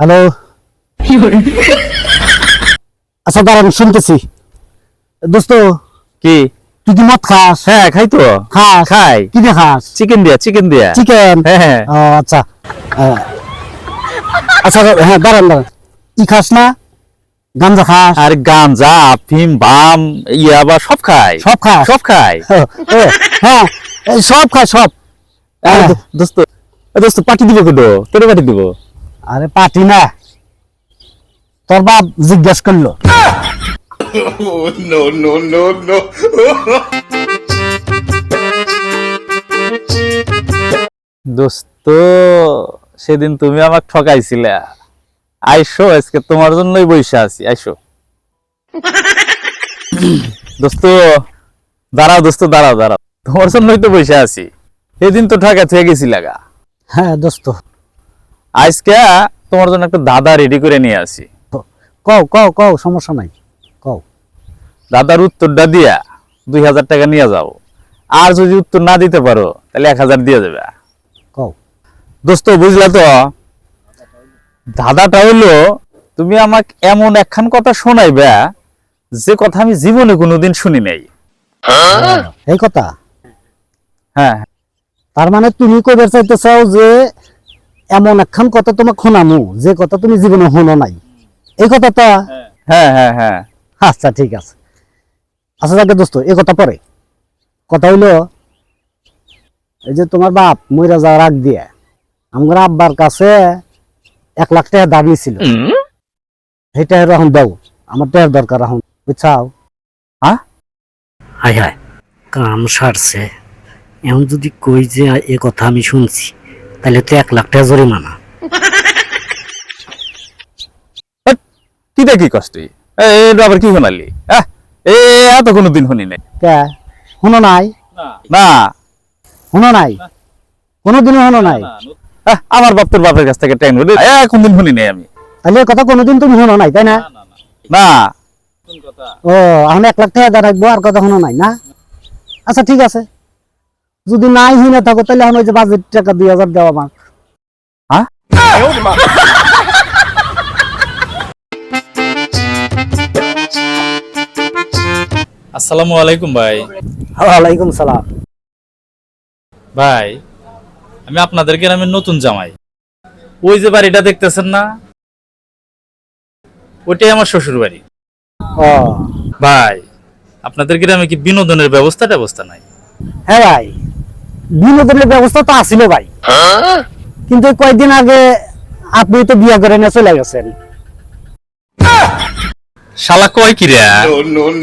Hello. আচ্ছা দাঁড়ান, শুনতেছি। দোস্ত কি তুই কি মদ খাস? হ্যাঁ খাই তো। খাই। কি দিয়ে খাস? চিকেন দিয়া চিকেন। হ্যাঁ ও আচ্ছা। আচ্ছা হ্যাঁ, দাঁড়ান ই খাস না? গাঞ্জা খাস? আর গাঞ্জা আফিম বাম ইয়াবা সব খাই। সব খাই। হ্যাঁ সব খাই সব। দোস্ত দোস্ত পার্টি দিব কোটো? তোরে পার্টি দিব? আরে পার্টি না, তোর বাপ জিজ্ঞাসা করলো। no. দোস্ত সেদিন তুমি আমাকে ঠকাইছিলে। আইসো আজকে তোমার জন্যই বইসা আছি, আইসো। দোস্ত দাঁড়াও, দোস্ত দাঁড়াও। তোমার জন্যই তো বইসা আছি। সেদিন তো ঠকা থেকে গেছি লাগা। হ্যাঁ দোস্ত, আজকে তোমার জন্য একটা দাদা রেডি করে নিয়ে আসি। কও সমস্যা নাই, কও। দাদার উত্তরটা দিয়া 2000 টাকা নিয়ে যাও। আর যদি উত্তর না দিতে পারো তাহলে 1000 দিয়ে যাবে। কও দোস্ত বুঝলা তো? দাদাটা হইলো, তুমি আমাকে এমন একখান কথা শোনাইবা যে কথা আমি জীবনে কোনোদিন শুনি নাই। এই কথা? হ্যাঁ তার মানে তুমি কইতে চাইতে চাও যে এমন একখান কথা তোমাকে শোনামু যে কথা তুমি জীবনে শোনো নাই, এই কথা তো? হ্যাঁ। আচ্ছা ঠিক আছে। আচ্ছা যাকে দোস্ত, এই কথা পরে। কথা হইলো, এই যে তোমার বাপ মইরা যাওয়ার আগ দিয়ে আমার আব্বার কাছে 1 লাখ টাকা দাবি ছিল। সেইটা এখন দাও, আমার টাকার দরকার এখন, বুঝছাও? হায় হায়, কাম সারছে। এখন যদি কই যে এ কথা আমি শুনছি, তাহলে তো 1 লাখ টাকা জরিমানা। কিটা কি কষ্ট? এটা আবার কি শোনালি? এত কোনোদিন শুনি নাই। শোনো নাই? না শোনো নাই, কোনোদিনও শোনো নাই? আমার বাপের বাপের কাছ থেকে টাইম কোনদিন শুনি নাই আমি। তাহলে কথা কোনোদিন তুমি শোনো নাই, তাই না? না ও, এখন 1 লাখ টাকা রাখবো, আর কথা শোনো নাই না? আচ্ছা ঠিক আছে, যদি নাই শুনে থাকো তাহলে এখন ওই যে বাজেট টাকা 2000 দেওয়া আমার। আসসালামু আলাইকুম ভাই। ওয়ালাইকুম সালাম। ভাই আমি আপনাদের গ্রামের নতুন জামাই। ওই যে বাড়িটা দেখতেছেন না, ওইটাই আমার শ্বশুর বাড়ি। ও ভাই আপনাদের গ্রামে কি বিনোদনের ব্যবস্থা নাই? হ্যাঁ ভাই, বিনোদনের ব্যবস্থা তো আছিল ভাই, কিন্তু কয়েকদিন আগে আপনি তো বিয়ে করে নিয়ে চলে গেছেন। শালা কয় কি রে? No.